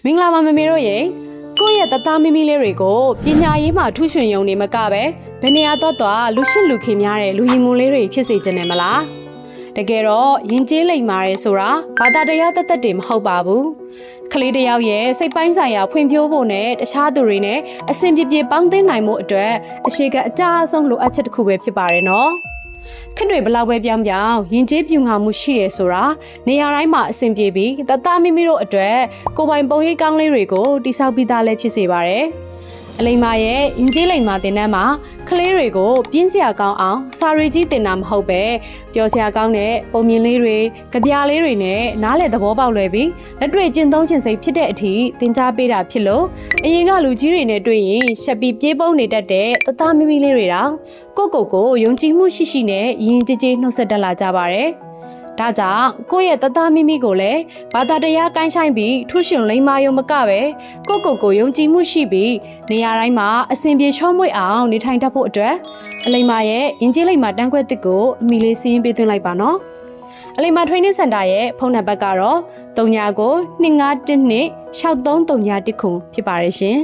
မင်္ဂလာပါမမေတို့ရေကိုယ့်ရဲ့တသားမီမီလေးတွေကိုပညာရေးမှာထူးချွန်ရုံနေမကပဲဘယ်နေရာတော့လူရှစ်လူခင်များတဲ့လူရင်မွန်လေးတွေဖြစ်စေချင်တယ်မလားတကယ်တော့ယဉ်ကျေးလိမ်မာရဲဆိုတာဘာသာတရားတသက်တွေမဟုတ်ပါဘူးကလေးတယောက်ရဲ့စိတ်ပိုင်းဆိုင်ရာဖွံ့ဖြိုးဖို့နဲ့တခြားသူတွေနဲ့အဆင်ပြေပြေပေါင်းသင်းနိုင်မှုအတွက်အခြေခံအကြအဆုံးလိုအပ်ချက်တစ်ခုပဲဖြစ်ပါတယ်နော်ခက်တွေဘလောက်ပဲပြောင်းပြောင်းယဉ်ကျေးပြူငါမှုရှိရဲဆိုတာနေရာတိုင်းမှာအဆင်ပြေပြီးတသားမိမိတို့အတွက်ကိုယ်ပိုင်ပုံရိပ်ကောင်းလေးတွေကိုတိဆောက်ပြီးသားလည်းဖြစ်စေပါတယ်အလိမ္မာရဲ့ယဉ်ကျေးလိမ္မာတင်တန်းမှာကလေးတွေကိုပြင်းစရာကောင်းအောင်စာရီကြီးတင်တာမဟုတ်ပဲပျော်စရာကောင်းတဲ့ပုံမြင်လေးတွေကြပြားလေးတွေနဲ့နားလည်သဘောပေါက်လွယ်ပြီးလက်တွေ့ကျင့်သုံးခြင်းစိတ်ဖြစ်တဲ့အထိသင်ကြားပေးတာဖြစ်လို့အရင်ကလူကြီးတွေနဲ့တွေ့ရင်ရှက်ပြီးပြေးပုံနေတတ်တဲ့တသားမိမိလေးတွေတောင်ကိုယုံကြည်မှုရှိရှိနဲ့ယဉ်ကျေးကျေးနှုတ်ဆက်တတ်လာကြပါတယ်ဒါကြောင့်ကိုယ့်ရဲ့တသားမိမိကိုလည်းဘာသာတရားကိုင်းဆိုင်ပြီးထူးရှင်လိမ္မာယုံမကပဲကိုယုံကြည်မှုရှိပြီးနေရာတိုင်းမှာအစဉ်ပြေချောမွေ့အောင်နေထိုင်တတ်ဖို့အတွက်အလိမ္မာရဲ့ယဉ်ကျေးလိမ္မာတန်းခွက်တစ်ကိုအမိလေးစီးရင်ပေးသွင်းလိုက်ပါနော်အလိမ္မာ training center ရဲ့ဖုန်းနံပါတ်ကတော့3992516331ခုဖြစ်ပါတယ်ရှင်